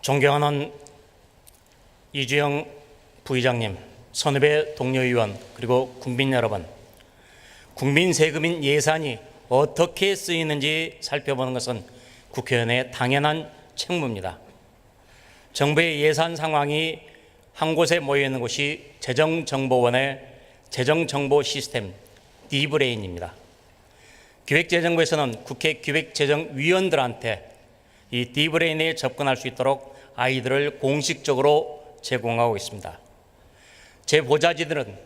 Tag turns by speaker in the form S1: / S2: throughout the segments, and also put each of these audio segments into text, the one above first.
S1: 존경하는 이주영 부의장님, 선후배 동료 의원, 그리고 국민 여러분, 국민 세금인 예산이 어떻게 쓰이는지 살펴보는 것은 국회의원의 당연한 책무입니다. 정부의 예산 상황이 한 곳에 모여 있는 곳이 재정정보원의 재정정보 시스템 D브레인입니다. 기획재정부에서는 국회 기획재정위원들한테 이 D브레인에 접근할 수 있도록 아이들을 공식적으로 제공하고 있습니다. 제 보좌진들은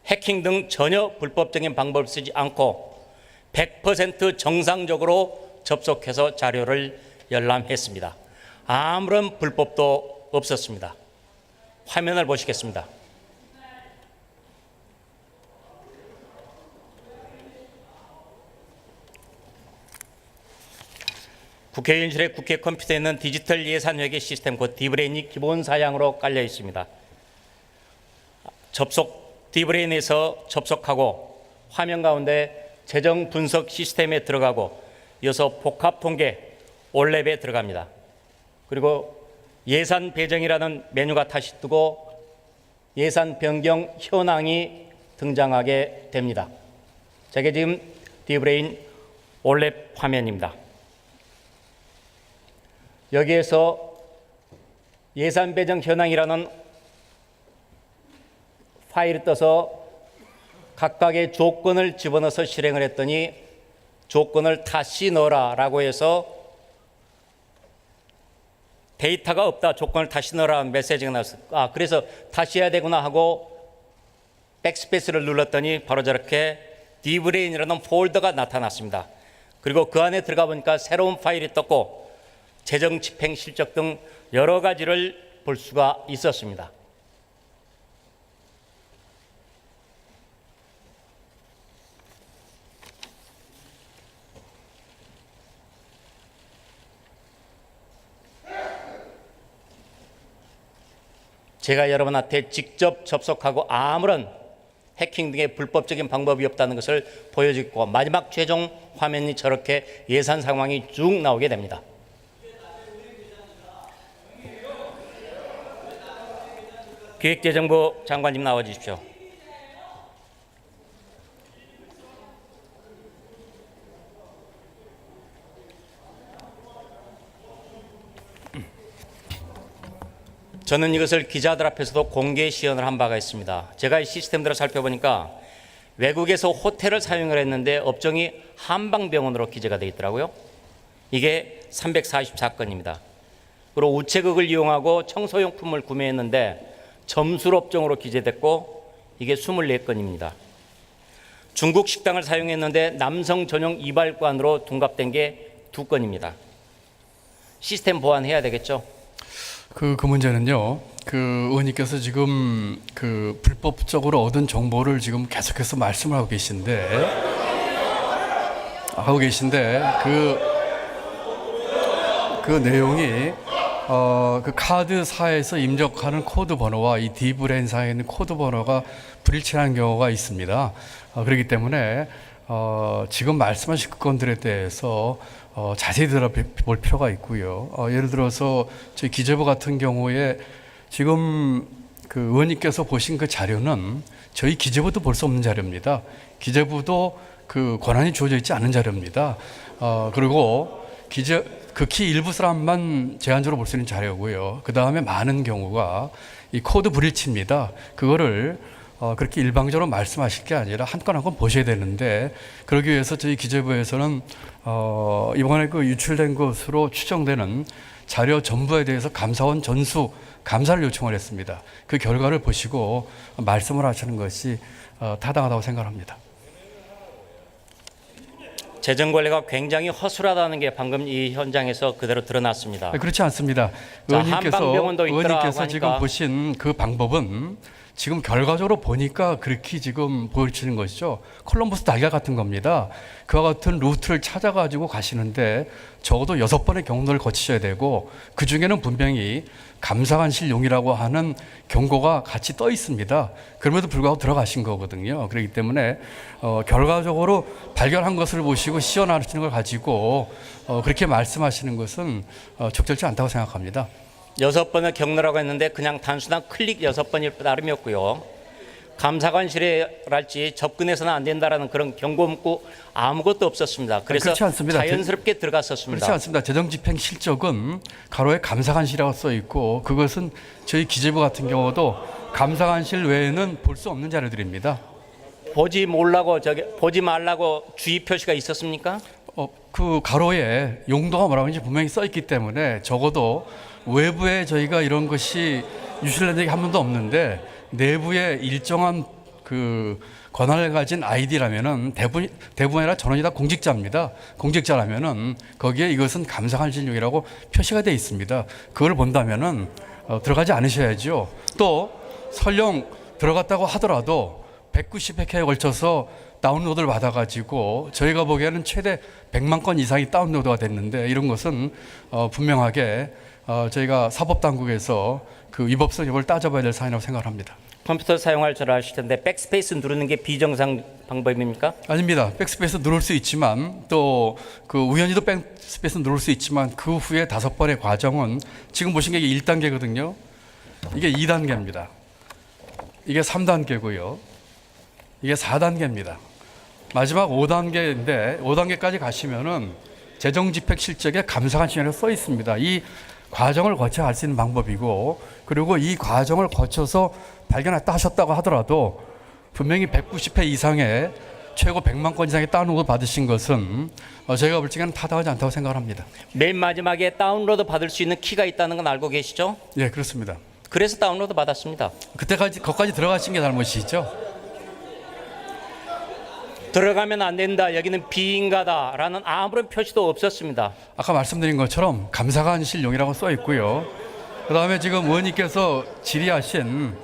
S1: 해킹 등 전혀 불법적인 방법을 쓰지 않고 100% 정상적으로 접속해서 자료를 열람했습니다. 아무런 불법도 없었습니다. 화면을 보시겠습니다. 국회의원실의 국회 컴퓨터에 있는 디지털 예산 회계 시스템 곧 D브레인이 기본 사양으로 깔려 있습니다. D브레인에서 접속하고 화면 가운데 재정 분석 시스템에 들어가고 이어서 복합 통계 올랩에 들어갑니다. 그리고 예산 배정이라는 메뉴가 다시 뜨고 예산 변경 현황이 등장하게 됩니다. 이게 지금 D브레인 올랩 화면입니다. 여기에서 예산 배정 현황이라는 파일을 떠서 각각의 조건을 집어넣어서 실행을 했더니 조건을 다시 넣어라라고 해서 데이터가 없다, 조건을 다시 넣으라는 메시지가 나왔어요. 그래서 다시 해야 되구나 하고 백스페이스를 눌렀더니 바로 저렇게 D브레인이라는 폴더가 나타났습니다. 그리고 그 안에 들어가 보니까 새로운 파일이 떴고 재정 집행 실적 등 여러 가지를 볼 수가 있었습니다. 제가 여러분한테 직접 접속하고 아무런 해킹 등의 불법적인 방법이 없다는 것을 보여주고 마지막 최종 화면이 저렇게 예산 상황이 쭉 나오게 됩니다. 기획재정부 장관님 나와 주십시오. 저는 이것을 기자들 앞에서도 공개 시연을 한 바가 있습니다. 제가 이 시스템들을 살펴보니까 외국에서 호텔을 사용을 했는데 업종이 한방병원으로 기재가 되어 있더라고요. 이게 344건입니다. 그리고 우체국을 이용하고 청소용품을 구매했는데 점술 업종으로 기재됐고 이게 24건입니다. 중국 식당을 사용했는데 남성 전용 이발관으로 둔갑된 게 2건입니다. 시스템 보완해야 되겠죠?
S2: 그 문제는요. 의원님께서 지금 불법적으로 얻은 정보를 지금 계속해서 말씀을 하고 계신데 그 내용이 그 카드사에서 입력하는 코드 번호와 이 D브레인사에 있는 코드 번호가 불일치하는 경우가 있습니다. 그렇기 때문에 지금 말씀하신 그 건들에 대해서 자세히 들어볼 필요가 있고요. 예를 들어서 저희 기재부 같은 경우에 지금 그 의원님께서 보신 그 자료는 저희 기재부도 볼 수 없는 자료입니다. 기재부도 그 권한이 주어져 있지 않은 자료입니다. 그리고 극히 일부 사람만 제한적으로 볼 수 있는 자료고요. 그 다음에 많은 경우가 이 코드 불일치입니다. 그거를 그렇게 일방적으로 말씀하실 게 아니라 한 건 한 건 보셔야 되는데 그러기 위해서 저희 기재부에서는 이번에 그 유출된 것으로 추정되는 자료 전부에 대해서 감사원 전수 감사를 요청을 했습니다. 그 결과를 보시고 말씀을 하시는 것이 타당하다고 생각합니다.
S1: 재정관리가 굉장히 허술하다는 게 방금 이 현장에서 그대로 드러났습니다.
S2: 그렇지 않습니다. 의원님께서 지금 보신 그 방법은 지금 결과적으로 보니까 그렇게 지금 보여지는 것이죠. 콜럼버스 달걀 같은 겁니다. 그와 같은 루트를 찾아가지고 가시는데 적어도 6번의 경로를 거치셔야 되고 그 중에는 분명히 감사관실용이라고 하는 경고가 같이 떠 있습니다. 그럼에도 불구하고 들어가신 거거든요. 그렇기 때문에 결과적으로 발견한 것을 보시고 시연하시는 걸 가지고 그렇게 말씀하시는 것은 적절치 않다고 생각합니다.
S1: 6번을 경로라고 했는데 그냥 단순한 클릭 6번일 따름이었고요. 감사관실에랄지 접근해서는 안 된다라는 그런 경고 문구 아무것도 없었습니다. 그래서
S2: 그렇지 않습니다.
S1: 자연스럽게 들어갔었습니다.
S2: 그렇지 않습니다. 재정집행 실적은 가로에 감사관실이라고 써 있고 그것은 저희 기재부 같은 경우도 감사관실 외에는 볼 수 없는 자료들입니다.
S1: 보지 말라고 주의 표시가 있었습니까?
S2: 그 가로에 용도가 뭐라고 하는지 분명히 써 있기 때문에 적어도 외부에 저희가 이런 것이 유실된 적이 한 번도 없는데 내부에 일정한 그 권한을 가진 아이디라면은 대부분 아니라 전원이 다 공직자입니다. 공직자라면은 거기에 이것은 감사관실용이라고 표시가 되어 있습니다. 그걸 본다면은 들어가지 않으셔야죠. 또 설령 들어갔다고 하더라도 190회에 걸쳐서 다운로드를 받아가지고 저희가 보기에는 최대 100만 건 이상이 다운로드가 됐는데 이런 것은 분명하게 저희가 사법당국에서 그 위법성 여부를 따져봐야 될 사안이라고 생각합니다.
S1: 컴퓨터 사용할 줄 아실 텐데 백스페이스 누르는 게 비정상 방법입니까?
S2: 아닙니다. 백스페이스 누를 수 있지만 또 그 우연히도 백스페이스 누를 수 있지만 그 후에 5번의 과정은 지금 보신 게 1단계거든요. 이게 2단계입니다. 이게 3단계고요. 이게 4단계입니다. 마지막 5단계인데 5단계까지 가시면은 재정집행 실적에 감사관실이라고 써 있습니다. 이 과정을 거쳐야 할 수 있는 방법이고 그리고 이 과정을 거쳐서 발견했다 하셨다고 하더라도 분명히 190회 이상의 최고 100만 건 이상의 다운로드 받으신 것은 저희가 볼 적에는 타당하지 않다고 생각합니다.
S1: 맨 마지막에 다운로드 받을 수 있는 키가 있다는 건 알고 계시죠?
S2: 예, 그렇습니다.
S1: 그래서 다운로드 받았습니다.
S2: 거기까지 들어가신 게 잘못이죠.
S1: 들어가면 안 된다. 여기는 비인가다라는 아무런 표시도 없었습니다.
S2: 아까 말씀드린 것처럼 감사관실용이라고 써 있고요. 그다음에 지금 의원님께서 질의하신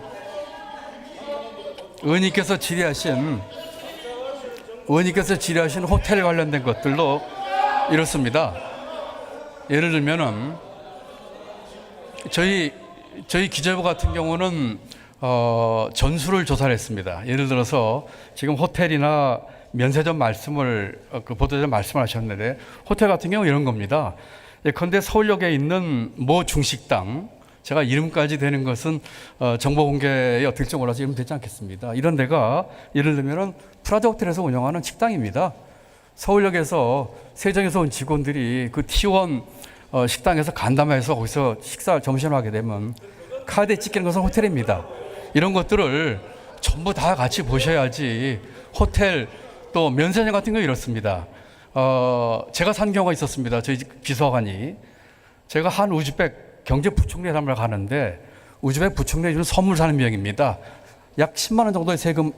S2: 호텔 관련된 것들로 이렇습니다. 예를 들면은 저희 기재부 같은 경우는 전수를 조사를 했습니다. 예를 들어서 지금 호텔이나 면세점 보도자료 말씀을 하셨는데 호텔 같은 경우 이런 겁니다. 예컨대 서울역에 있는 모 중식당, 제가 이름까지 되는 것은 정보 공개에 어떻게 될지 몰라서 이름 되지 않겠습니다. 이런 데가 예를 들면 프라자 호텔에서 운영하는 식당입니다. 서울역에서 세정에서 온 직원들이 그 T1 식당에서 간담회해서 거기서 점심을 하게 되면 카드에 찍히는 것은 호텔입니다. 이런 것들을 전부 다 같이 보셔야지. 호텔 또 면세점 같은 거 이렇습니다. 제가 산 경우가 있었습니다. 저희 비서관이 제가 한 우즈벡 경제부총리회담을 가는데 우즈벡 부총리에 주는 선물 사는 비용입니다. 약 10만 원 정도의 세금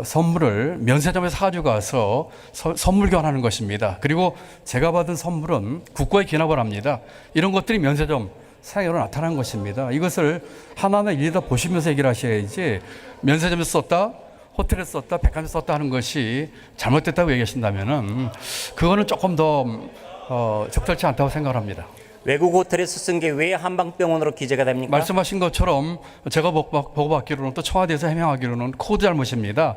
S2: 선물을 면세점에서 사가지고 가서 선물 교환하는 것입니다. 그리고 제가 받은 선물은 국고에 기납을 합니다. 이런 것들이 면세점 사용으로 나타난 것입니다. 이것을 하나하나 일일이 다 보시면서 얘기를 하셔야지 면세점에서 썼다, 호텔에서 썼다, 백화점에서 썼다 하는 것이 잘못됐다고 얘기하신다면은 그거는 조금 더 적절치 않다고 생각합니다.
S1: 외국 호텔에서 쓴 게 왜 한방병원으로 기재가 됩니까?
S2: 말씀하신 것처럼 제가 보고받기로는 또 청와대에서 해명하기로는 코드 잘못입니다.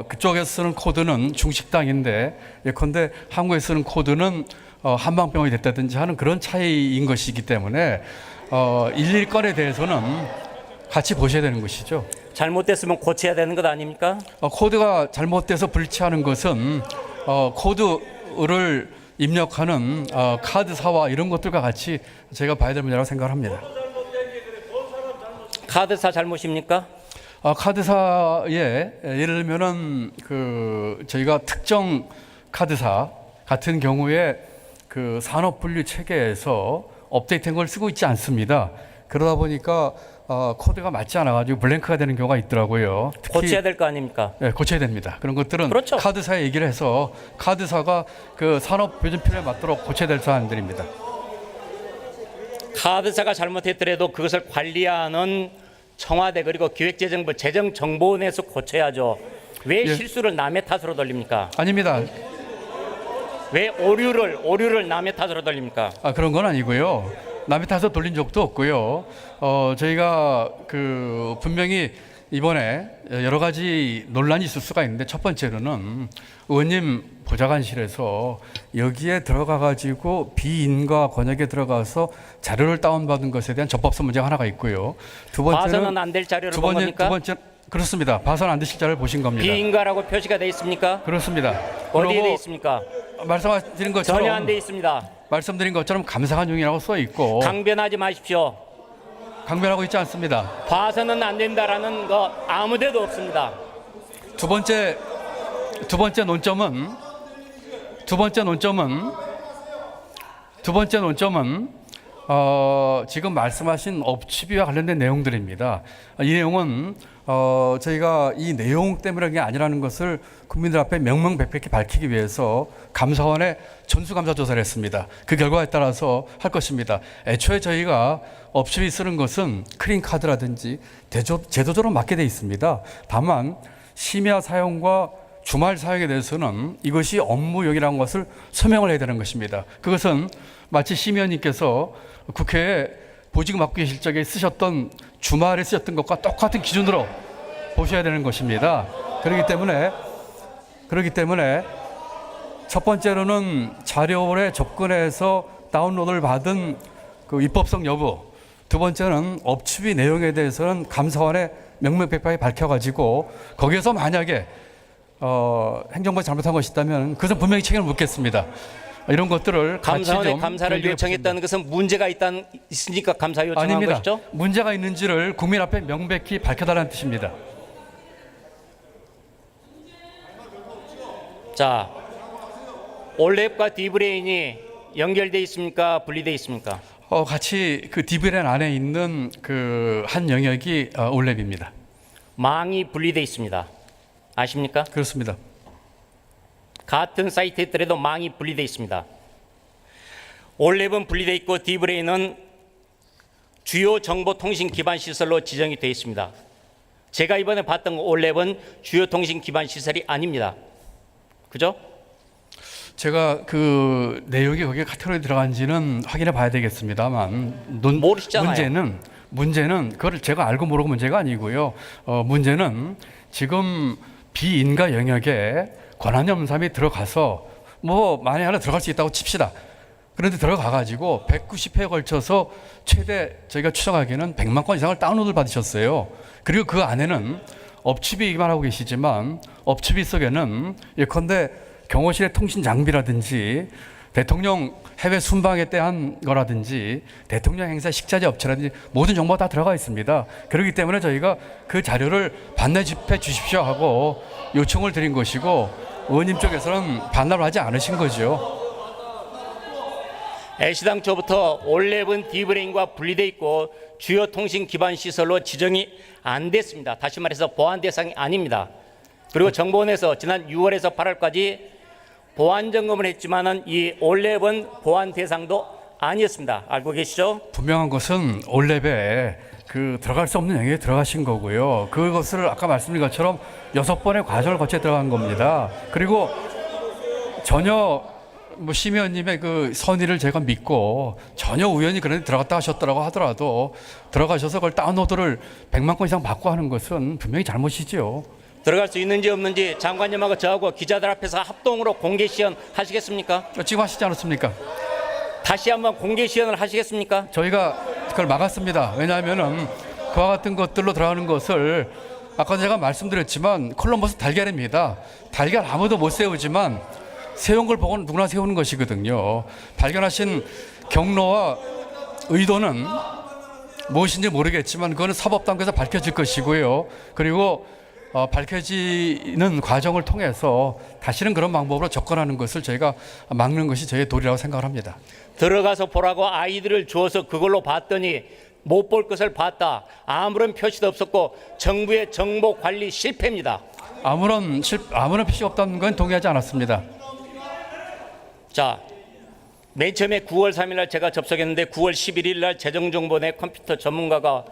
S2: 그쪽에서 쓰는 코드는 중식당인데 예컨대 한국에 쓰는 코드는 한방병원이 됐다든지 하는 그런 차이인 것이기 때문에 일일 건에 대해서는 같이 보셔야 되는 것이죠.
S1: 잘못됐으면 고쳐야 되는 것 아닙니까?
S2: 코드가 잘못돼서 불치하는 것은 코드를 입력하는 카드사와 이런 것들과 같이 제가 봐야 될 문제라고 생각합니다.
S1: 카드사 잘못입니까?
S2: 카드사에 예를 들면은 저희가 특정 카드사 같은 경우에 그 산업분류 체계에서 업데이트한 걸 쓰고 있지 않습니다. 그러다 보니까 코드가 맞지 않아가지고 블랭크가 되는 경우가 있더라고요.
S1: 고쳐야 될 거 아닙니까?
S2: 네, 고쳐야 됩니다. 그런 것들은
S1: 그렇죠.
S2: 카드사에 얘기를 해서 카드사가 그 산업 표준표에 맞도록 고쳐야 될 사안들입니다.
S1: 카드사가 잘못했더라도 그것을 관리하는 청와대 그리고 기획재정부 재정정보원에서 고쳐야죠. 왜 실수를 남의 탓으로 돌립니까?
S2: 아닙니다.
S1: 왜 오류를 남의 탓으로 돌립니까?
S2: 그런 건 아니고요. 남의 탓으로 돌린 적도 없고요. 저희가 분명히 이번에 여러 가지 논란이 있을 수가 있는데 첫 번째로는 의원님 보좌관실에서 여기에 들어가 가지고 비인가 권역에 들어가서 자료를 다운받은 것에 대한 접법성 문제가 하나가 있고요. 두 번째는
S1: 봐서는 안 될 자료를 본 겁니까?
S2: 두 번째 그렇습니다. 봐서는 안 되실 자료를 보신 겁니다.
S1: 비인가라고 표시가 돼 있습니까?
S2: 그렇습니다.
S1: 어디에
S2: 그리고
S1: 돼 있습니까?
S2: 말씀드린 것처럼
S1: 전혀 안 돼 있습니다.
S2: 말씀드린 것처럼 감사한 중이라고 써 있고
S1: 강변하지 마십시오.
S2: 강변하고 있지 않습니다.
S1: 봐서는 안 된다라는 거 아무데도 없습니다.
S2: 두 번째 논점은 지금 말씀하신 업추비와 관련된 내용들입니다. 이 내용은 저희가 이 내용 때문에 그게 아니라는 것을 국민들 앞에 명명백백히 밝히기 위해서 감사원에 전수감사조사를 했습니다. 그 결과에 따라서 할 것입니다. 애초에 저희가 업추비 쓰는 것은 크린카드라든지 제도적으로 맞게 돼 있습니다. 다만 심야 사용과 주말 사용에 대해서는 이것이 업무용이라는 것을 서명을 해야 되는 것입니다. 그것은 마치 심의원님께서 국회에 보직 맡고 계실 적에 쓰셨던 주말에 쓰셨던 것과 똑같은 기준으로 보셔야 되는 것입니다. 그렇기 때문에 첫 번째로는 자료에 접근해서 다운로드를 받은 그 입법성 여부, 두 번째는 업추비 내용에 대해서는 감사원에 명명백백하게 밝혀가지고 거기에서 만약에 행정부가 잘못한 것이 있다면 그것은 분명히 책임을 묻겠습니다. 이런 것들을
S1: 감사원에 감사를 요청했다는 것은 문제가 있으니까 감사 요청한
S2: 아닙니다.
S1: 것이죠?
S2: 문제가 있는지를 국민 앞에 명백히 밝혀달라는 뜻입니다.
S1: 자, 올랩과 디브레인이 연결돼 있습니까? 분리돼 있습니까?
S2: 같이 그 디브렌 안에 있는 그 한 영역이 올랩입니다.
S1: 망이 분리돼 있습니다. 아십니까?
S2: 그렇습니다.
S1: 같은 사이트에 있더라도 망이 분리돼 있습니다. 올랩은 분리돼 있고 디브레인은 주요 정보통신 기반 시설로 지정이 되어 있습니다. 제가 이번에 봤던 올랩은 주요 통신 기반 시설이 아닙니다. 그죠?
S2: 제가 그 내용이 거기에 카테고리에 들어간지는 확인해 봐야 되겠습니다만
S1: 모르시잖아요.
S2: 문제는 그걸 제가 알고 모르고 문제가 아니고요. 문제는 지금 비인가 영역에 권한염삼이 들어가서 뭐 만에 하나 들어갈 수 있다고 칩시다. 그런데 들어가 가지고 190회에 걸쳐서 최대 저희가 추정하기에는 100만 건 이상을 다운로드를 받으셨어요. 그리고 그 안에는 업추비만 하고 계시지만 업추비 속에는 예컨대 경호실의 통신 장비라든지 대통령 해외 순방에 대한 거라든지 대통령 행사 식자재 업체라든지 모든 정보가 다 들어가 있습니다. 그렇기 때문에 저희가 그 자료를 반납해 주십시오 하고 요청을 드린 것이고 의원님 쪽에서는 반납을 하지 않으신 거죠.
S1: 애시당초부터 올랩은 디브레인과 분리돼 있고 주요 통신 기반 시설로 지정이 안 됐습니다. 다시 말해서 보안 대상이 아닙니다. 그리고 정보원에서 지난 6월에서 8월까지 보안 점검을 했지만은 이 올랩은 보안 대상도 아니었습니다. 알고 계시죠?
S2: 분명한 것은 올랩에 그 들어갈 수 없는 영역에 들어가신 거고요. 그것을 아까 말씀드린 것처럼 6번의 과정을 거쳐 들어간 겁니다. 그리고 전혀 뭐 심의원님의 그 선의를 제가 믿고 전혀 우연히 그런데 들어갔다 하셨더라고 하더라도 들어가셔서 그걸 다운로드를 100만 건 이상 받고 하는 것은 분명히 잘못이지요.
S1: 들어갈 수 있는지 없는지 장관님하고 저하고 기자들 앞에서 합동으로 공개 시연 하시겠습니까?
S2: 지금 하시지 않았습니까?
S1: 다시 한번 공개 시연을 하시겠습니까?
S2: 저희가 그걸 막았습니다. 왜냐하면은 그와 같은 것들로 들어가는 것을 아까 제가 말씀드렸지만 콜럼버스 달걀입니다. 달걀 아무도 못 세우지만 세운 걸 보고 누구나 세우는 것이거든요. 발견하신 경로와 의도는 무엇인지 모르겠지만 그거는 사법당국에서 밝혀질 것이고요. 그리고 밝혀지는 과정을 통해서 다시는 그런 방법으로 접근하는 것을 저희가 막는 것이 저희의 도리라고 생각을 합니다.
S1: 들어가서 보라고 아이들을 주어서 그걸로 봤더니 못 볼 것을 봤다. 아무런 표시도 없었고 정부의 정보 관리 실패입니다.
S2: 아무런 표시 없다는 건 동의하지 않았습니다.
S1: 자, 맨 처음에 9월 3일 날 제가 접속했는데 9월 11일 날 재정정보원의 컴퓨터 전문가가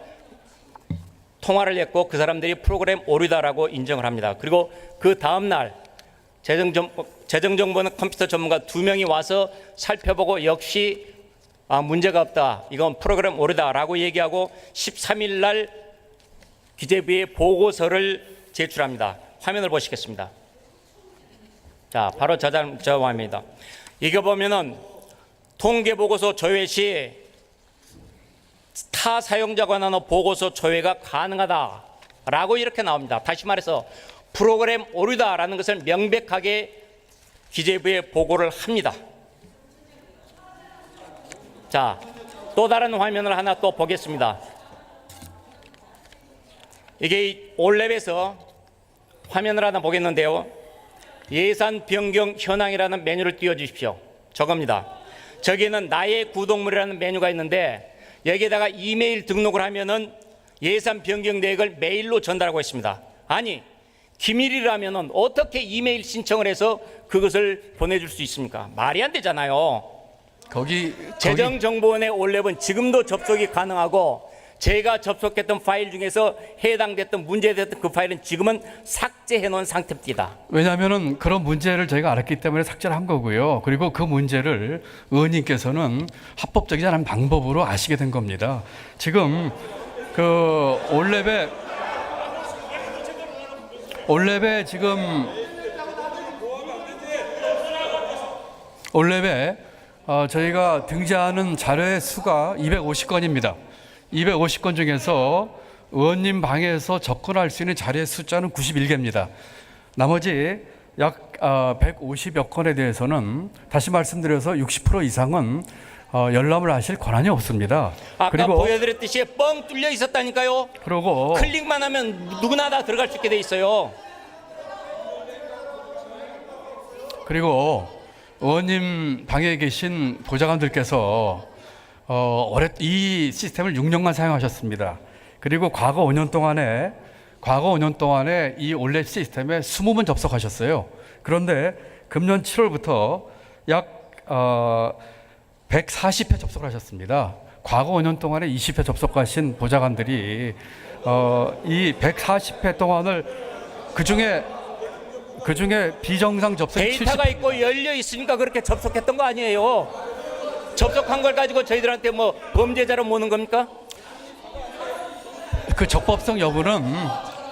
S1: 통화를 했고 그 사람들이 프로그램 오류다라고 인정을 합니다. 그리고 그 다음 날 재정정보원 컴퓨터 전문가 2명이 와서 살펴보고 역시 문제가 없다. 이건 프로그램 오류다라고 얘기하고 13일 날 기재부에 보고서를 제출합니다. 화면을 보시겠습니다. 자, 바로 저 화면입니다. 이거 보면은 통계보고서 조회 시 타 사용자가 나눈 보고서 조회가 가능하다라고 이렇게 나옵니다. 다시 말해서 프로그램 오류다라는 것을 명백하게 기재부에 보고를 합니다. 자, 또 다른 화면을 하나 또 보겠습니다. 이게 올랩에서 화면을 하나 보겠는데요. 예산 변경 현황이라는 메뉴를 띄워주십시오. 저겁니다. 저기는 나의 구독물이라는 메뉴가 있는데 여기에다가 이메일 등록을 하면은 예산 변경 내역을 메일로 전달하고 있습니다. 아니, 기밀이라면은 어떻게 이메일 신청을 해서 그것을 보내줄 수 있습니까? 말이 안 되잖아요. 재정정보원의 올랩은 지금도 접속이 가능하고 제가 접속했던 파일 중에서 해당됐던 문제됐던 그 파일은 지금은 삭제해 놓은 상태입니다.
S2: 왜냐하면은 그런 문제를 저희가 알았기 때문에 삭제를 한 거고요. 그리고 그 문제를 의원님께서는 합법적이지 않은 방법으로 아시게 된 겁니다. 지금 그 올랩에 지금 저희가 등재하는 자료의 수가 250건입니다. 250건 중에서 의원님 방에서 접근할 수 있는 자료의 숫자는 91개입니다. 나머지 약 150여 건에 대해서는 다시 말씀드려서 60% 이상은 열람을 하실 권한이 없습니다.
S1: 아까 그리고 보여드렸듯이 뻥 뚫려 있었다니까요.
S2: 그리고
S1: 클릭만 하면 누구나 다 들어갈 수 있게 돼 있어요.
S2: 그리고 의원님 방에 계신 보좌관들께서 이 시스템을 6년간 사용하셨습니다. 그리고 과거 5년 동안에 이 올랩 시스템에 20번 접속하셨어요. 그런데 금년 7월부터 약 140회 접속을 하셨습니다. 과거 5년 동안에 20회 접속하신 보좌관들이 이 140회 동안을 그중에 비정상 접속
S1: 데이터가 있고 열려 있으니까 그렇게 접속했던 거 아니에요. 접속한 걸 가지고 저희들한테 뭐 범죄자로 모는 겁니까?
S2: 그 적법성 여부는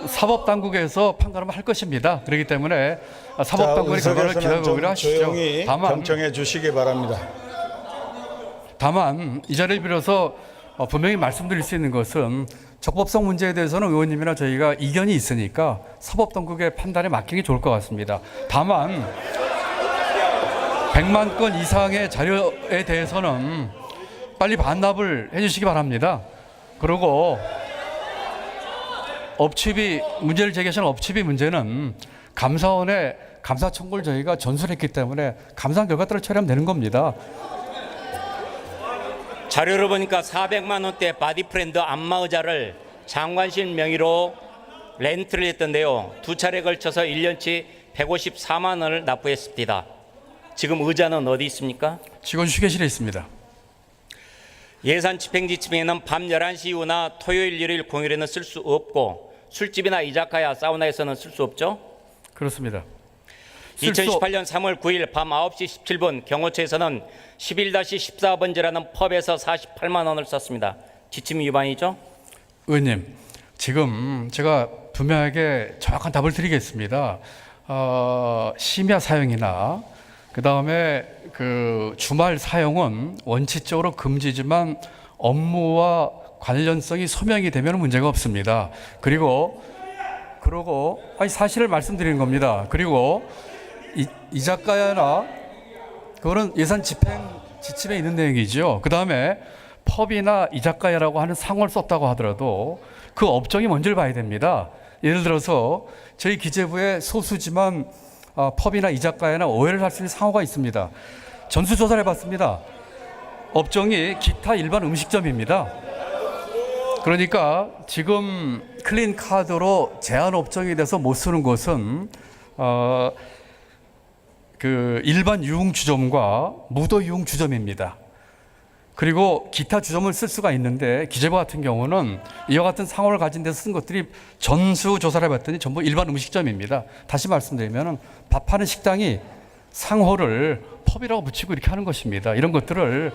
S2: 사법당국에서 판단을 할 것입니다. 그렇기 때문에 사법당국의 결과를 기다려보기로 하시죠.
S3: 조용히 경청해 주시기 바랍니다.
S2: 다만 이 자리를 빌어서 분명히 말씀드릴 수 있는 것은 적법성 문제에 대해서는 의원님이나 저희가 이견이 있으니까 사법당국의 판단에 맡기는 게 좋을 것 같습니다. 다만 100만 건 이상의 자료에 대해서는 빨리 반납을 해주시기 바랍니다. 그리고 문제를 제기하시는 업추비 문제는 감사원의 감사 청구를 저희가 전수했기 때문에 감사 결과 따라 처리하면 되는 겁니다.
S1: 자료를 보니까 400만 원대 바디프렌드 안마의자를 장관실 명의로 렌트를 했던데요. 2차례 걸쳐서 1년치 154만 원을 납부했습니다. 지금 의자는 어디 있습니까?
S2: 직원 휴게실에 있습니다.
S1: 예산 집행지침에는 밤 11시 이후나 토요일, 일요일, 공휴일에는 쓸 수 없고 술집이나 이자카야, 사우나에서는 쓸 수 없죠?
S2: 그렇습니다.
S1: 2018년 3월 9일 밤 9시 17분 경호처에서는 11-14번지라는 펍에서 48만 원을 썼습니다. 지침 위반이죠?
S2: 의원님, 지금 제가 분명하게 정확한 답을 드리겠습니다. 심야 사용이나 그다음에 그 주말 사용은 원칙적으로 금지지만 업무와 관련성이 소명이 되면 문제가 없습니다. 그리고 사실을 말씀드리는 겁니다. 그리고 이자카야나 그거는 예산 집행 지침에 있는 내용이죠. 그다음에 펍이나 이자카야라고 하는 상호를 썼다고 하더라도 그 업종이 뭔지를 봐야 됩니다. 예를 들어서 저희 기재부에 소수지만 펍이나 이자카야나 오해를 할 수 있는 상호가 있습니다. 전수조사를 해봤습니다. 업종이 기타 일반 음식점입니다. 그러니까 지금 클린 카드로 제한 업종이 돼서 못 쓰는 곳은 그 일반 유흥주점과 무도 유흥주점입니다. 그리고 기타 주점을 쓸 수가 있는데 기재부 같은 경우는 이와 같은 상호를 가진 데서 쓴 것들이 전수 조사를 해봤더니 전부 일반 음식점입니다. 다시 말씀드리면 밥하는 식당이 상호를 펍이라고 붙이고 이렇게 하는 것입니다. 이런 것들을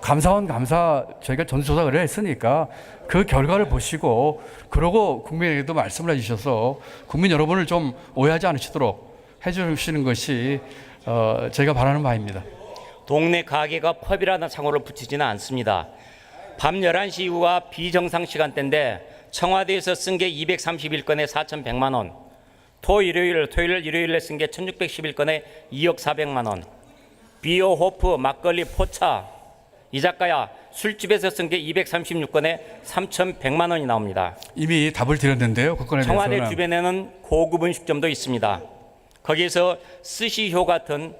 S2: 감사원 감사 저희가 전수조사 의뢰했으니까 그 결과를 보시고 그러고 국민에게도 말씀을 해주셔서 국민 여러분을 좀 오해하지 않으시도록 해주시는 것이 제가 바라는 바입니다.
S1: 동네 가게가 펍이라는 상호를 붙이지는 않습니다. 밤 11시 이후가 비정상 시간대인데 청와대에서 쓴 게 231건에 4,100만 원, 토요일, 일요일에 쓴 게 1,611건에 2억 400만 원, 비어, 호프, 막걸리, 포차, 이자카야, 술집에서 쓴 게 236건에 3,100만 원이 나옵니다.
S2: 이미 답을 드렸는데요. 그 건에
S1: 청와대
S2: 대해서는
S1: 주변에는 고급 음식점도 있습니다. 거기에서 스시효 같은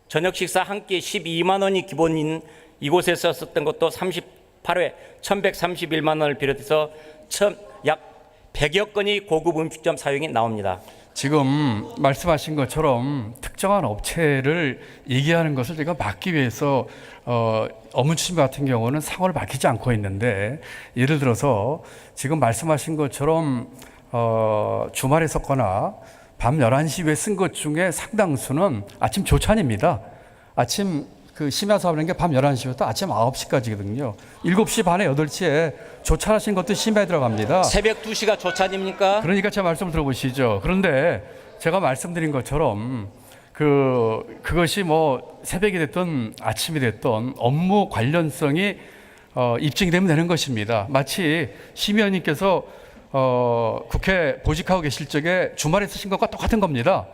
S1: 저녁 식사 한 끼 12만 원이 기본인 이곳에서 썼던 것도 38회 1,131만 원을 비롯해서 약 100여 건이 고급 음식점 사용이 나옵니다.
S2: 지금 말씀하신 것처럼 특정한 업체를 얘기하는 것을 제가 막기 위해서 업무 추진 같은 경우는 상호를 밝히지 않고 있는데, 예를 들어서 지금 말씀하신 것처럼 주말에 썼거나 밤 11시 이후에 쓴 것 중에 상당수는 아침 조찬입니다. 아침 그 심야 사업이라는 게 밤 11시부터 아침 9시까지거든요. 7시 반에 8시에 조찬하신 것도 심야에 들어갑니다.
S1: 새벽 2시가 조찬입니까?
S2: 그러니까 제 말씀 들어보시죠. 그런데 제가 말씀드린 것처럼 그것이 뭐 새벽이 됐든 아침이 됐든 업무 관련성이 입증이 되면 되는 것입니다. 마치 심의원님께서 국회 보직하고 계실 적에 주말에 쓰신 것과 똑같은 겁니다.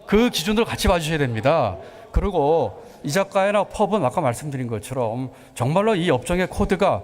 S2: 그 기준으로 같이 봐주셔야 됩니다. 그리고 이자카야나 펍은 아까 말씀드린 것처럼 정말로 이 업종의 코드가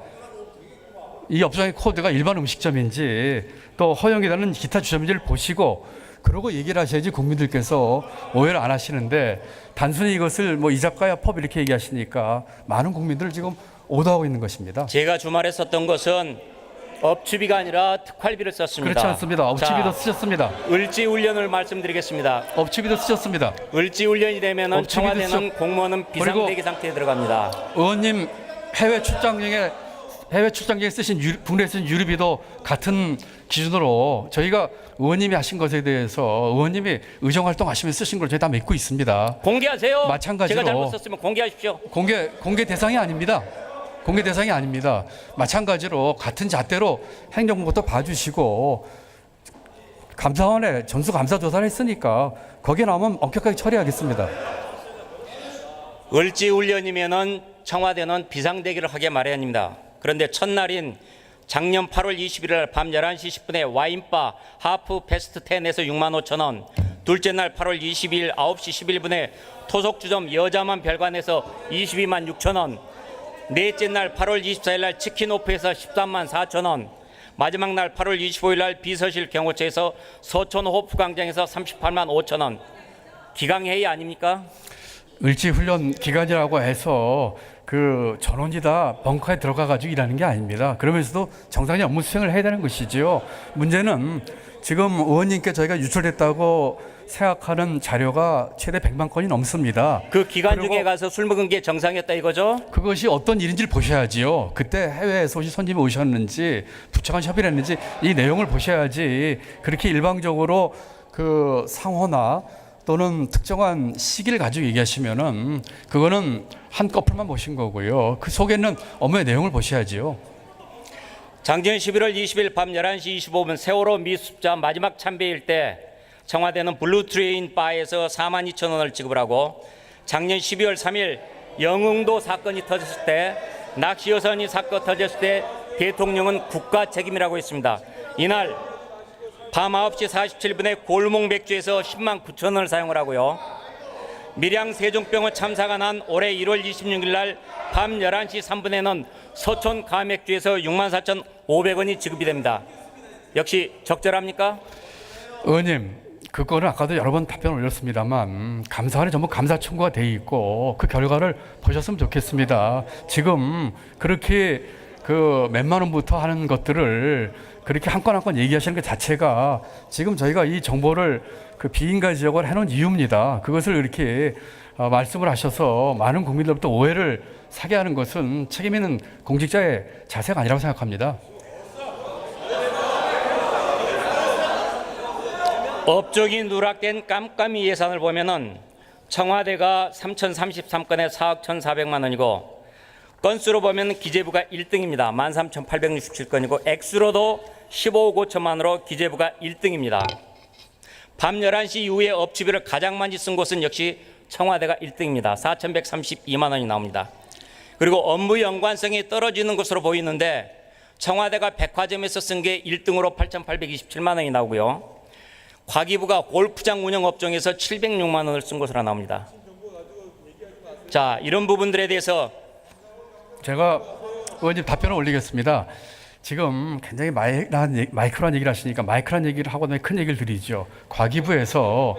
S2: 일반 음식점인지 또 허용이 되는 기타 주점인지를 보시고 그러고 얘기를 하셔야지 국민들께서 오해를 안 하시는데, 단순히 이것을 뭐 이자카야 펍 이렇게 얘기하시니까 많은 국민들을 지금 오도하고 있는 것입니다.
S1: 제가 주말에 썼던 것은 업추비가 아니라 특활비를 썼습니다.
S2: 그렇지 않습니다. 업추비도 쓰셨습니다.
S1: 을지훈련을 말씀드리겠습니다.
S2: 업추비도 쓰셨습니다.
S1: 을지훈련이 되면은
S2: 업추비도
S1: 청와대는 공무원은 비상대기 상태에 들어갑니다.
S2: 의원님 해외 출장경에 쓰신 국내에 쓰신 유류비도 같은 기준으로 저희가 의원님이 하신 것에 대해서 의원님이 의정 활동하시면 쓰신 걸 저희 다 믿고 있습니다.
S1: 공개하세요.
S2: 마찬가지로
S1: 제가 잘못 썼으면 공개하십시오.
S2: 공개 대상이 아닙니다. 공개 대상이 아닙니다. 마찬가지로 같은 잣대로 행정부도 봐주시고 감사원에 전수감사조사를 했으니까 거기에 나오면 엄격하게 처리하겠습니다.
S1: 을지훈련이면은 청와대는 비상대기를 하게 마련입니다. 그런데 첫날인 작년 8월 21일 날 밤 11시 10분에 와인바 하프 베스트 10에서 6만 5천 원, 둘째 날 8월 22일 9시 11분에 토속주점 여자만 별관에서 22만 6천 원, 넷째 날 8월 24일 날 치킨오프에서 13만 4천 원, 마지막 날 8월 25일 날 비서실 경호처에서 서촌 호프 광장에서 38만 5천 원. 기강회의 아닙니까?
S2: 을지훈련 기간이라고 해서 그 전원이 다 벙커에 들어가 가지고 일하는 게 아닙니다. 그러면서도 정상적인 업무 수행을 해야 되는 것이지요. 문제는 지금 의원님께 저희가 유출됐다고 생각하는 자료가 최대 100만 건이 넘습니다.
S1: 그 기간 중에 가서 술 먹은 게 정상이었다 이거죠?
S2: 그것이 어떤 일인지를 보셔야지요. 그때 해외에서 오신 손님이 오셨는지 부처간 협의를 했는지 이 내용을 보셔야지, 그렇게 일방적으로 그 상호나 또는 특정한 시기를 가지고 얘기하시면은 그거는 한 커플만 보신 거고요. 그 속에는 업무의 내용을 보셔야지요.
S1: 작년 11월 20일 밤 11시 25분 세월호 미수습자 마지막 참배일 때 청와대는 블루트레인 바에서 4만 2천 원을 지급하고, 작년 12월 3일 영흥도 사건이 터졌을 때, 낚시 여선이 사건 터졌을 때 대통령은 국가 책임이라고 했습니다. 이날 밤 9시 47분에 골목 맥주에서 10만 9천 원을 사용을 하고요. 밀양 세종병원 참사가 난 올해 1월 26일 날 밤 11시 3분에는 서촌 가맥주에서 6만 4,500원이 지급이 됩니다. 역시 적절합니까?
S2: 의원님, 그거는 아까도 여러 번 답변을 올렸습니다만 감사원에 전부 감사 청구가 돼 있고 그 결과를 보셨으면 좋겠습니다. 지금 그렇게 그 몇만 원부터 하는 것들을 그렇게 한 건 한 건 얘기하시는 것 자체가 지금 저희가 이 정보를 그 비인가 지역으로 해놓은 이유입니다. 그것을 이렇게 말씀을 하셔서 많은 국민들부터 오해를 사게 하는 것은 책임 있는 공직자의 자세가 아니라고 생각합니다.
S1: 업적이 누락된 깜깜이 예산을 보면은 청와대가 3,033건에 4억 1,400만 원이고 건수로 보면 기재부가 1등입니다. 13,867건이고 액수로도 15억 5천만으로 기재부가 1등입니다. 밤 11시 이후에 업추비를 가장 많이 쓴 곳은 역시 청와대가 1등입니다. 4,132만 원이 나옵니다. 그리고 업무 연관성이 떨어지는 것으로 보이는데 청와대가 백화점에서 쓴 게 1등으로 8,827만 원이 나오고요. 과기부가 골프장 운영 업종에서 706만 원을 쓴 것으로 나옵니다. 자, 이런 부분들에 대해서
S2: 제가 의원님 답변을 올리겠습니다. 지금 굉장히 마이크로한 얘기를 하시니까 마이크로한 얘기를 하고 나면 큰 얘기를 드리죠. 과기부에서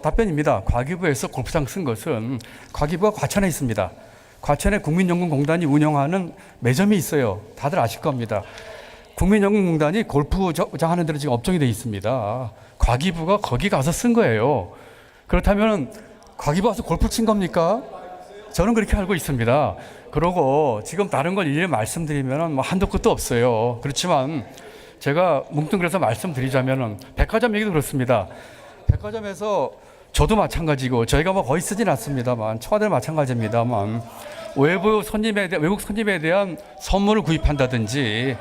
S2: 답변입니다. 과기부에서 골프장 쓴 것은 과기부가 과천에 있습니다. 과천에 국민연금공단이 운영하는 매점이 있어요. 다들 아실 겁니다. 국민연금공단이 골프장 하는 데로 지금 업종이 되어 있습니다. 과기부가 거기 가서 쓴 거예요. 그렇다면 과기부 가서 골프 친 겁니까? 저는 그렇게 알고 있습니다. 그러고 지금 다른 걸 일일이 말씀드리면 뭐 한도 끝도 없어요. 그렇지만 제가 뭉뚱그려서 말씀드리자면 백화점 얘기도 그렇습니다. 백화점에서 저도 마찬가지고 저희가 뭐 거의 쓰진 않습니다만 청와대는 마찬가지입니다만 외국 손님에 대한 선물을 구입한다든지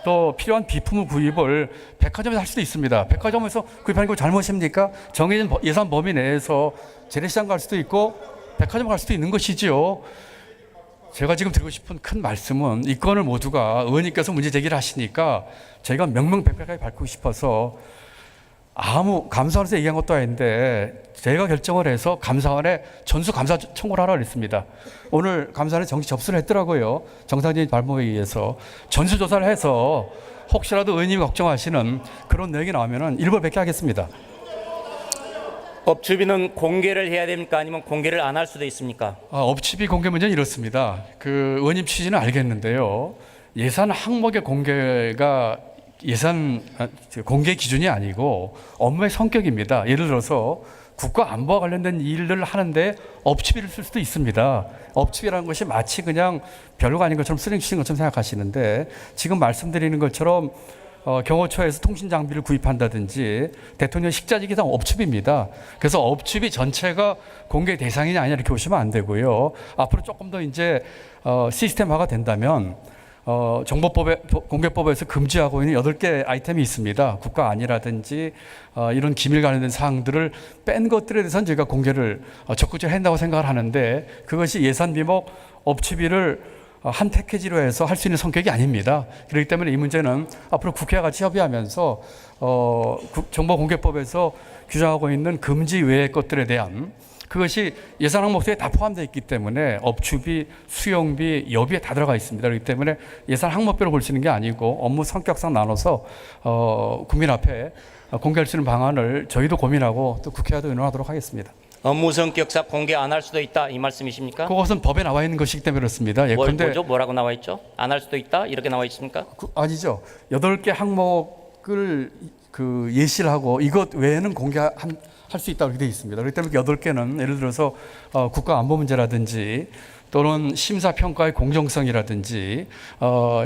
S2: 또 필요한 비품을 구입을 백화점에서 할 수도 있습니다. 백화점에서 구입하는 거 잘못입니까? 정해진 예산 범위 내에서 재래시장 갈 수도 있고 백화점 갈 수도 있는 것이지요. 제가 지금 드리고 싶은 큰 말씀은 이 건을 모두가 의원님께서 문제 제기를 하시니까 제가 명명백백하게 밝히고 싶어서 아무 감사원에서 얘기한 것도 아닌데 제가 결정을 해서 감사원에 전수 감사 청구를 하라고 했습니다. 오늘 감사원에 정식 접수를 했더라고요. 정상적인 발목에 의해서 전수조사를 해서 혹시라도 의원님이 걱정하시는 그런 내용이 나오면 일벌 백개 하겠습니다.
S1: 업추비는 공개를 해야 됩니까? 아니면 공개를 안 할 수도 있습니까?
S2: 업추비 공개 문제는 이렇습니다. 그 의원님 취지는 알겠는데요. 예산 항목의 공개가 예산 공개 기준이 아니고 업무의 성격입니다. 예를 들어서 국가 안보와 관련된 일을 하는데 업추비를 쓸 수도 있습니다. 업추비라는 것이 마치 그냥 별거 아닌 것처럼 쓰레기 치는 것처럼 생각하시는데 지금 말씀드리는 것처럼 경호처에서 통신 장비를 구입한다든지 대통령 식자재기상 업추비입니다. 그래서 업추비 전체가 공개 대상이냐 아니냐 이렇게 보시면 안 되고요. 앞으로 조금 더 이제 시스템화가 된다면 공개법에서 금지하고 있는 8개 아이템이 있습니다. 국가 안이라든지 이런 기밀 관련된 사항들을 뺀 것들에 대해서는 저희가 공개를 적극적으로 한다고 생각을 하는데 그것이 예산 비목 업추비를 한 패키지로 해서 할 수 있는 성격이 아닙니다. 그렇기 때문에 이 문제는 앞으로 국회와 같이 협의하면서 정보공개법에서 규정하고 있는 금지 외의 것들에 대한 그것이 예산 항목에 다 포함되어 있기 때문에 업추비, 수용비, 여비에 다 들어가 있습니다. 그렇기 때문에 예산 항목별로 볼 수 있는 게 아니고 업무 성격상 나눠서 국민 앞에 공개할 수 있는 방안을 저희도 고민하고 또 국회와도 의논하도록 하겠습니다.
S1: 업무 성격상 공개 안 할 수도 있다 이 말씀이십니까?
S2: 그것은 법에 나와 있는 것이기 때문에 그렇습니다. 예컨대
S1: 뭐라고 나와 있죠? 안 할 수도 있다 이렇게 나와 있습니까?
S2: 아니죠. 8개 항목을 예시를 하고 이것 외에는 공개할 수 있다고 되어 있습니다. 그렇기 때문에 8개는 예를 들어서 국가 안보 문제라든지 또는 심사평가의 공정성이라든지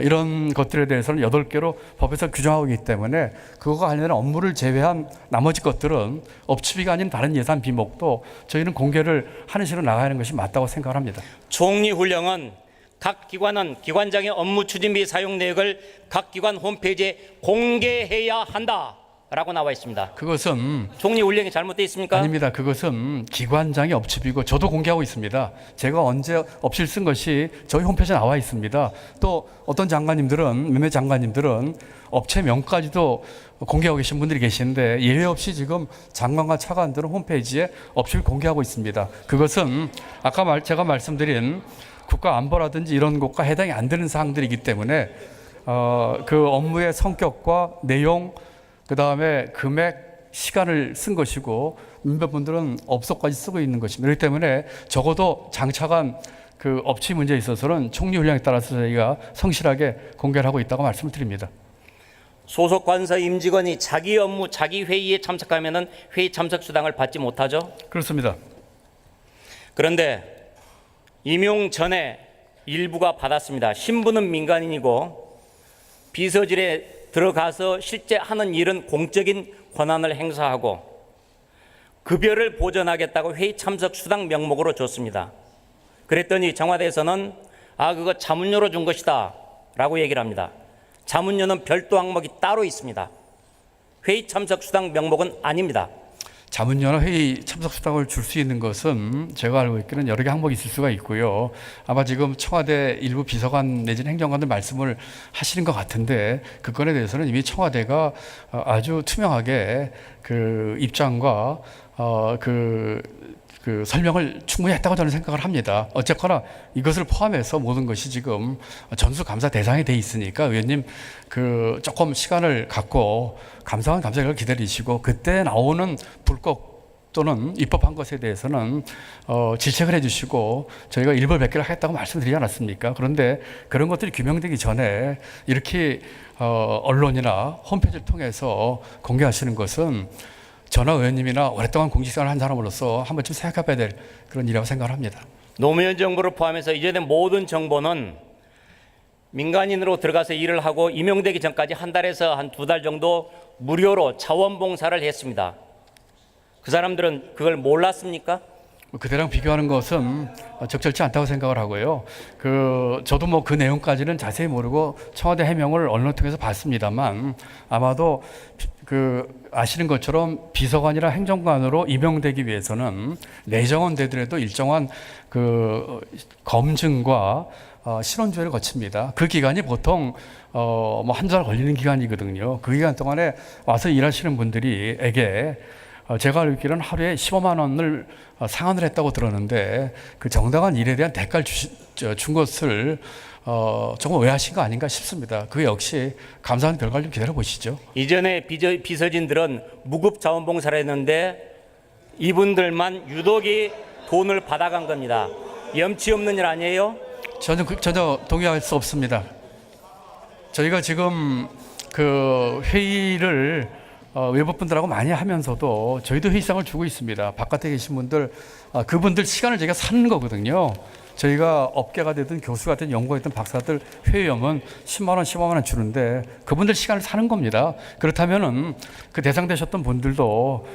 S2: 이런 것들에 대해서는 8개로 법에서 규정하고 있기 때문에 그거와 관련된 업무를 제외한 나머지 것들은 업추비가 아닌 다른 예산 비목도 저희는 공개를 하는 식으로 나가는 것이 맞다고 생각을 합니다.
S1: 총리훈령은 각 기관은 기관장의 업무 추진 및 사용 내역을 각 기관 홈페이지에 공개해야 한다 라고 나와 있습니다.
S2: 그것은
S1: 총리훈령이 잘못되어 있습니까?
S2: 아닙니다. 그것은 기관장의 업추비고 저도 공개하고 있습니다. 제가 언제 업실 쓴 것이 저희 홈페이지에 나와 있습니다. 또 어떤 장관님들은 몇몇 장관님들은 업체명까지도 공개하고 계신 분들이 계시는데 예외 없이 지금 장관과 차관들은 홈페이지에 업체를 공개하고 있습니다. 그것은 아까 제가 말씀드린 국가 안보라든지 이런 것과 해당이 안 되는 사항들이기 때문에 그 업무의 성격과 내용 그 다음에 금액, 시간을 쓴 것이고 몇몇 분들은 업소까지 쓰고 있는 것입니다. 그렇기 때문에 적어도 장차관 그 업체 문제에 있어서는 총리훈령에 따라서 저희가 성실하게 공개를 하고 있다고 말씀을 드립니다.
S1: 소속 관서 임직원이 자기 업무, 자기 회의에 참석하면은 회의 참석 수당을 받지 못하죠?
S2: 그렇습니다.
S1: 그런데 임용 전에 일부가 받았습니다. 신분은 민간인이고 비서실에 들어가서 실제 하는 일은 공적인 권한을 행사하고 급여를 보전하겠다고 회의 참석 수당 명목으로 줬습니다. 그랬더니 청와대에서는 그거 자문료로 준 것이다 라고 얘기를 합니다. 자문료는 별도 항목이 따로 있습니다. 회의 참석 수당 명목은 아닙니다.
S2: 자문료나 회의 참석 수당을 줄 수 있는 것은 제가 알고 있기는 여러 개 항목이 있을 수가 있고요. 아마 지금 청와대 일부 비서관 내지는 행정관들 말씀을 하시는 것 같은데 그 건에 대해서는 이미 청와대가 아주 투명하게 그 입장과 그 설명을 충분히 했다고 저는 생각을 합니다. 어쨌거나 이것을 포함해서 모든 것이 지금 전수감사 대상이 돼 있으니까 의원님 그 조금 시간을 갖고 감사원 감사결과를 기다리시고 그때 나오는 불법 또는 입법한 것에 대해서는 질책을 해주시고 저희가 일벌백계를 하겠다고 말씀드리지 않았습니까? 그런데 그런 것들이 규명되기 전에 이렇게 언론이나 홈페이지를 통해서 공개하시는 것은 전하 의원님이나 오랫동안 공직생활을 한 사람으로서 한 번쯤 생각해봐야 될 그런 일이라고 생각을 합니다.
S1: 노무현 정부를 포함해서 이전의 모든 정보는 민간인으로 들어가서 일을 하고 임용되기 전까지 한 달에서 한 2달 정도 무료로 자원봉사를 했습니다. 그 사람들은 그걸 몰랐습니까?
S2: 그때랑 비교하는 것은 적절치 않다고 생각을 하고요. 저도 뭐 그 내용까지는 자세히 모르고 청와대 해명을 언론 통해서 봤습니다만 아마도 아시는 것처럼 비서관이나 행정관으로 임용되기 위해서는 내정원 되더라도 일정한 검증과 실원조회를 거칩니다. 그 기간이 보통 뭐 한두 달 걸리는 기간이거든요. 그 기간 동안에 와서 일하시는 분들에게 제가 알기로는 하루에 15만 원을 상환을 했다고 들었는데 그 정당한 일에 대한 대가를 준 것을 조금 오해하신 거 아닌가 싶습니다. 그 역시 감사한 결과를 좀 기다려 보시죠.
S1: 이전에 비서진들은 무급 자원봉사를 했는데 이분들만 유독이 돈을 받아간 겁니다. 염치 없는 일 아니에요?
S2: 전혀 동의할 수 없습니다. 저희가 지금 회의를 외부 분들하고 많이 하면서도 저희도 회의상을 주고 있습니다. 바깥에 계신 분들, 그분들 시간을 저희가 사는 거거든요. 저희가 업계가 되든 교수가 되든 연구가 되든 박사들 회의하면 10만 원, 15만 원 주는데 그분들 시간을 사는 겁니다. 그렇다면은 그 대상되셨던 분들도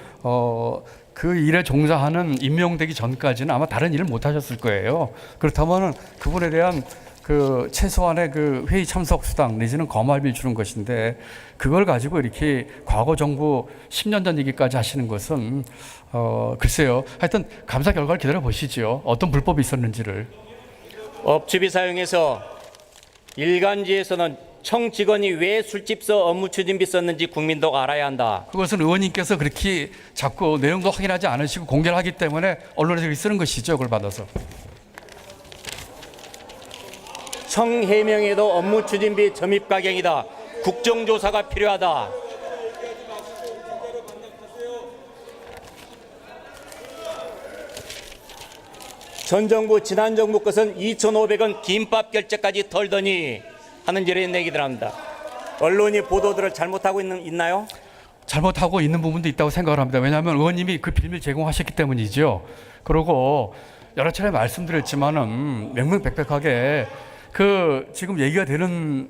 S2: 그 일에 종사하는 임명되기 전까지는 아마 다른 일을 못 하셨을 거예요. 그렇다면은 그분에 대한 최소한의 회의 참석 수당 내지는 거말비를 주는 것인데 그걸 가지고 이렇게 과거 정부 10년 전 얘기까지 하시는 것은 글쎄요. 하여튼 감사 결과를 기다려 보시죠. 어떤 불법이 있었는지를.
S1: 업체비 사용해서 일간지에서는 청 직원이 왜 술집서 업무 추진비 썼는지 국민도 알아야 한다.
S2: 그것은 의원님께서 그렇게 자꾸 내용도 확인하지 않으시고 공개를 하기 때문에 언론에서 이렇게 쓰는 것이죠. 그걸 받아서.
S1: 청 해명에도 업무 추진비 점입 가경이다. 국정조사가 필요하다. 전 정부 지난 정부 것은 2,500원 김밥 결제까지 덜더니 하는 이런 얘기들 합니다. 언론이 보도들을 잘못하고 있나요?
S2: 잘못하고 있는 부분도 있다고 생각을 합니다. 왜냐하면 의원님이 그 빌미를 제공하셨기 때문이죠. 그리고 여러 차례 말씀드렸지만은 명명백백하게 지금 얘기가 되는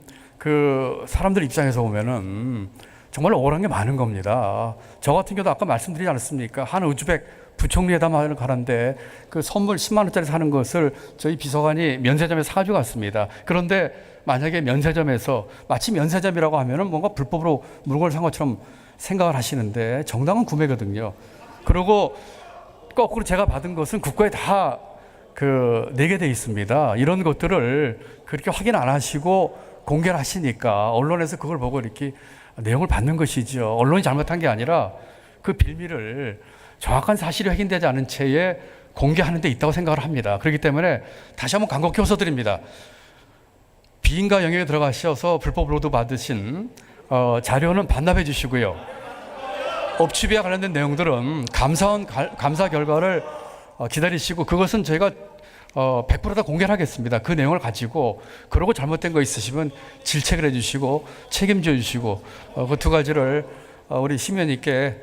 S2: 사람들 입장에서 보면은 정말 억울한 게 많은 겁니다. 저 같은 경우도 아까 말씀드리지 않았습니까? 한 우즈벡 부총리회담을 가는데 선물 10만 원짜리 사는 것을 저희 비서관이 면세점에서 사가지고 갔습니다. 그런데 만약에 면세점에서 마치 면세점이라고 하면은 뭔가 불법으로 물건을 산 것처럼 생각을 하시는데 정당한 구매거든요. 그리고 거꾸로 제가 받은 것은 국가에 다 내게 돼 있습니다. 이런 것들을 그렇게 확인 안 하시고 공개를 하시니까 언론에서 그걸 보고 이렇게 내용을 받는 것이죠. 언론이 잘못한 게 아니라 그 빌미를 정확한 사실이 확인되지 않은 채에 공개하는 데 있다고 생각을 합니다. 그렇기 때문에 다시 한번 간곡히 호소드립니다. 비인가 영역에 들어가셔서 불법 로드 받으신 자료는 반납해 주시고요. 업추비와 관련된 내용들은 감사원 감사 결과를 기다리시고 그것은 저희가 100% 다 공개를 하겠습니다. 그 내용을 가지고 그러고 잘못된 거 있으시면 질책을 해주시고 책임져 주시고 그 두 가지를 우리 심의원님께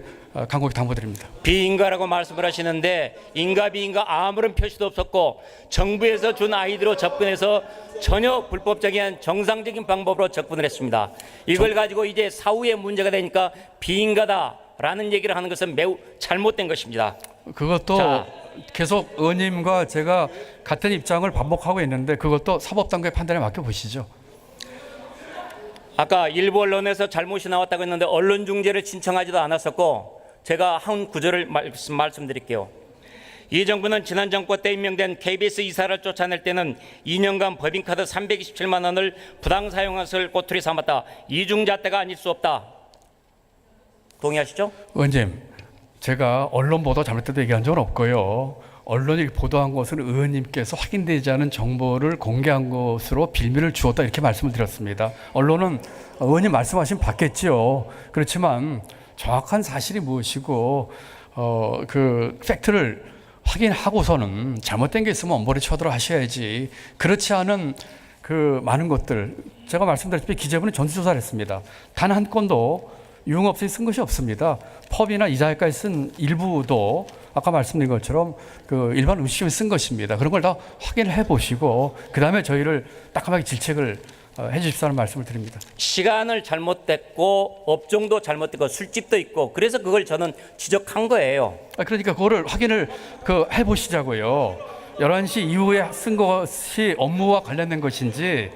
S2: 간곡히 당부드립니다.
S1: 비인가라고 말씀을 하시는데 인가 비인가 아무런 표시도 없었고 정부에서 준 아이디로 접근해서 전혀 불법적인 정상적인 방법으로 접근을 했습니다. 이걸 가지고 이제 사후에 문제가 되니까 비인가다라는 얘기를 하는 것은 매우 잘못된 것입니다.
S2: 그것도
S1: 자,
S2: 계속 의원님과 제가 같은 입장을 반복하고 있는데 그것도 사법당국의 판단에 맡겨보시죠.
S1: 아까 일부 언론에서 잘못이 나왔다고 했는데 언론 중재를 신청하지도 않았었고 제가 한 구절을 말씀드릴게요. 이 정부는 지난 정권 때 임명된 KBS 이사를 쫓아낼 때는 2년간 법인카드 327만 원을 부당 사용한 것을 꼬투리 삼았다. 이중잣대가 아닐 수 없다. 동의하시죠?
S2: 의원님, 제가 언론 보도 잘못됐다 얘기한 적은 없고요. 언론이 보도한 것은 의원님께서 확인되지 않은 정보를 공개한 것으로 빌미를 주었다 이렇게 말씀을 드렸습니다. 언론은 의원님 말씀하신 받겠지요. 그렇지만 정확한 사실이 무엇이고 그 팩트를 확인하고서는 잘못된 게 있으면 엄벌에 처도록 하셔야지. 그렇지 않은 그 많은 것들 제가 말씀드렸다시피 기재부는 전수조사를 했습니다. 단 한 건도 유흥업소에 쓴 것이 없습니다. 펍이나 이자회까지 쓴 일부도 아까 말씀드린 것처럼 그 일반 음식점에 쓴 것입니다. 그런 걸 다 확인을 해보시고 그 다음에 저희를 따끔하게 질책을 해주십사는 말씀을 드립니다.
S1: 시간을 잘못됐고 업종도 잘못됐고 술집도 있고 그래서 그걸 저는 지적한 거예요.
S2: 그러니까 그거를 확인을 해보시자고요. 11시 이후에 쓴 것이 업무와 관련된 것인지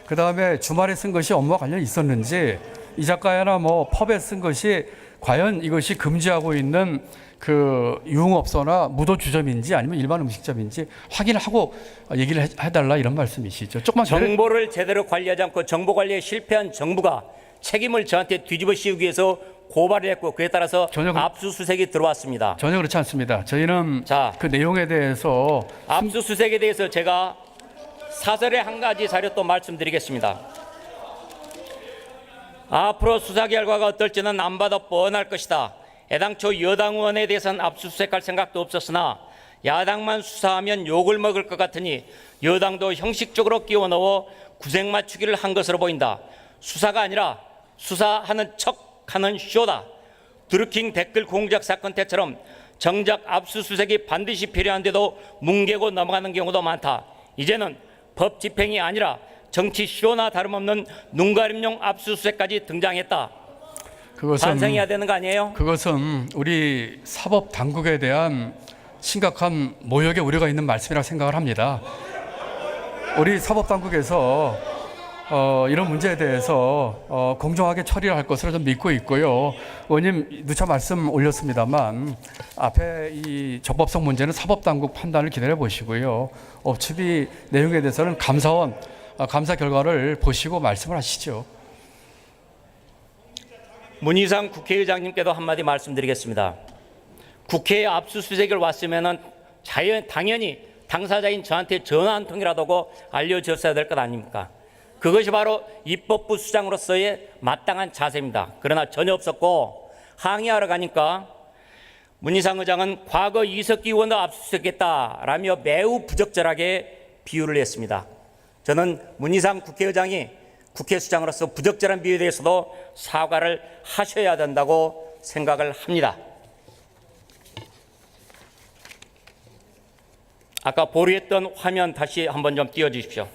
S2: 그 다음에 주말에 쓴 것이 업무와 관련이 있었는지 이 작가나 뭐 펍에 쓴 것이 과연 이것이 금지하고 있는 그 유흥업소나 무도주점인지 아니면 일반 음식점인지 확인을 하고 얘기를 해달라 이런 말씀이시죠. 조금만
S1: 정보를 제대로 관리하지 않고 정보 관리에 실패한 정부가 책임을 저한테 뒤집어 씌우기 위해서 고발을 했고 그에 따라서 압수수색이 들어왔습니다.
S2: 전혀 그렇지 않습니다. 저희는 그 내용에 대해서
S1: 압수수색에 대해서 제가 사설의 한 가지 자료 또 말씀드리겠습니다. 앞으로 수사 결과가 어떨지는 안 봐도 뻔할 것이다. 애당초 여당 의원에 대해서는 압수수색할 생각도 없었으나 야당만 수사하면 욕을 먹을 것 같으니 여당도 형식적으로 끼워 넣어 구색 맞추기를 한 것으로 보인다. 수사가 아니라 수사하는 척하는 쇼다. 드루킹 댓글 공작 사건 때처럼 정작 압수수색이 반드시 필요한데도 뭉개고 넘어가는 경우도 많다. 이제는 법 집행이 아니라 정치 쇼나 다름없는 눈가림용 압수수색까지 등장했다. 반성해야 되는 거 아니에요?
S2: 그것은 우리 사법 당국에 대한 심각한 모욕의 우려가 있는 말씀이라고 생각을 합니다. 우리 사법 당국에서 이런 문제에 대해서 공정하게 처리를 할 것으로 좀 믿고 있고요. 의원님 누차 말씀 올렸습니다만 앞에 이 적법성 문제는 사법 당국 판단을 기다려 보시고요. 업추비 내용에 대해서는 감사원 감사 결과를 보시고 말씀을 하시죠.
S1: 문희상 국회의장님께도 한마디 말씀드리겠습니다. 국회에 압수수색을 왔으면 당연히 당사자인 저한테 전화 한 통이라도 알려줬어야 될 것 아닙니까? 그것이 바로 입법부 수장으로서의 마땅한 자세입니다. 그러나 전혀 없었고 항의하러 가니까 문희상 의장은 과거 이석기 의원도 압수수색했다라며 매우 부적절하게 비유를 했습니다. 저는 문희상 국회의장이 국회수장으로서 부적절한 비유에 대해서도 사과를 하셔야 된다고 생각을 합니다. 아까 보류했던 화면 다시 한번 좀 띄워주십시오.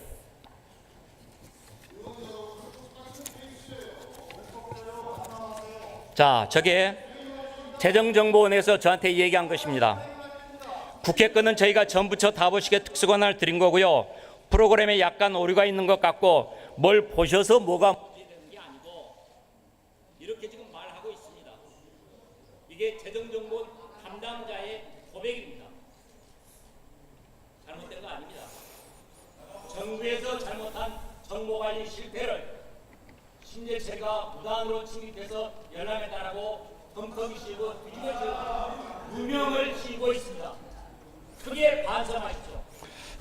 S1: 자, 저게 재정정보원에서 저한테 얘기한 것입니다. 국회 건은 저희가 전부처 다 보시게 특수권을 드린 거고요. 프로그램에 약간 오류가 있는 것 같고 뭘 보셔서 뭐가 문제되는 게 아니고 이렇게 지금 말하고 있습니다. 이게 재정정보원 담당자의 고백입니다. 잘못된 거 아닙니다. 정부에서 잘못한 정보관리 실패를 신재체가 무단으로 침입해서 열람했다라고 컴컴이 씌우고 누명을 씌우고 있습니다. 크게 반성하십시오.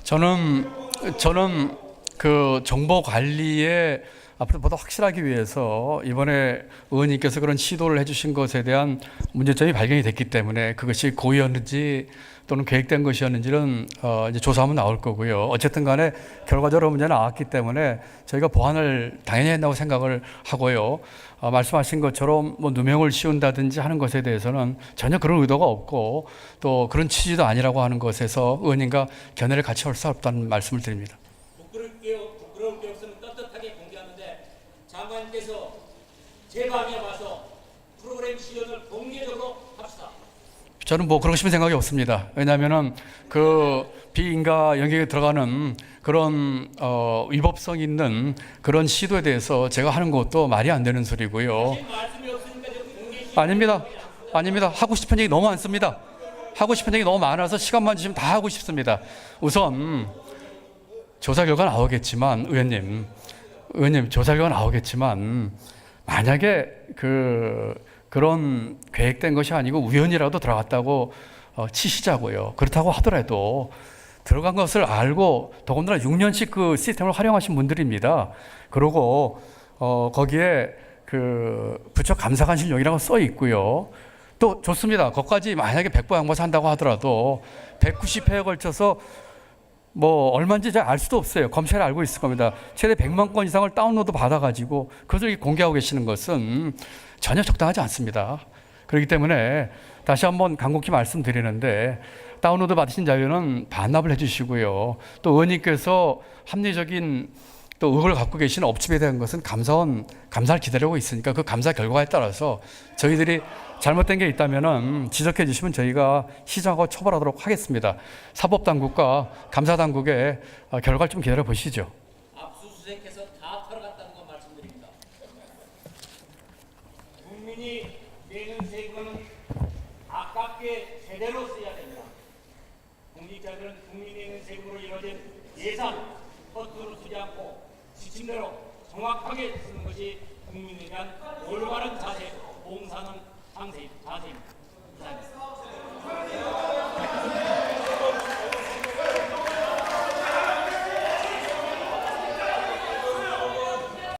S2: 저는 그 정보 관리에 앞으로 보다 확실하기 위해서 이번에 의원님께서 그런 시도를 해주신 것에 대한 문제점이 발견이 됐기 때문에 그것이 고의였는지 또는 계획된 것이었는지는 이제 조사하면 나올 거고요. 어쨌든 간에 결과적으로 문제는 나왔기 때문에 저희가 보완을 당연히 한다고 생각을 하고요. 말씀하신 것처럼 뭐 누명을 씌운다든지 하는 것에 대해서는 전혀 그런 의도가 없고 또 그런 취지도 아니라고 하는 것에서 의원님과 견해를 같이 할 수 없다는 말씀을 드립니다.
S1: 부끄러울 게 없으면 떳떳하게 공개하는데 장관님께서 제 방에 와서 프로그램 시연을 공개적으로 합시다.
S2: 저는 뭐 그러고 싶은 생각이 없습니다. 왜냐하면은 그 비인가 영역에 들어가는 그런 위법성 있는 그런 시도에 대해서 제가 하는 것도 말이 안 되는 소리고요. 아닙니다. 아닙니다. 하고 싶은 얘기 너무 많습니다. 하고 싶은 얘기 너무 많아서 시간만 주시면 다 하고 싶습니다. 우선 조사 결과 나오겠지만 의원님 조사 결과 나오겠지만 만약에 그런 계획된 것이 아니고 우연이라도 들어갔다고 치시자고요. 그렇다고 하더라도 들어간 것을 알고 더군다나 6년씩 그 시스템을 활용하신 분들입니다. 그리고 거기에 그 부처 감사관실용이라고 써 있고요. 또 좋습니다. 거기까지 만약에 백보 양보사 한다고 하더라도 190회에 걸쳐서 뭐 얼마인지 잘 알 수도 없어요. 검찰이 알고 있을 겁니다. 최대 100만 건 이상을 다운로드 받아가지고 그것을 공개하고 계시는 것은 전혀 적당하지 않습니다. 그렇기 때문에 다시 한번 간곡히 말씀드리는데 다운로드 받으신 자료는 반납을 해주시고요. 또 의원님께서 합리적인 또 의혹을 갖고 계신 업집에 대한 것은 감사를 기다리고 있으니까 그 감사 결과에 따라서 저희들이 잘못된 게 있다면은 지적해 주시면 저희가 시정하고 처벌하도록 하겠습니다. 사법당국과 감사당국의 결과를 좀 기다려 보시죠.
S1: 압수수색해서 다 털어갔다는 거 말씀드립니다. 국민이 내는 세금은 아깝게 제대로 써야 됩니다. 공직자들은 국민이 내는 세금으로 이루어진 예산 허투루 쓰지 않고 지침대로 정확하게 쓰는 것이 국민에 대한 올바른 자세, 봉사는 자세입니다. 이상입니다.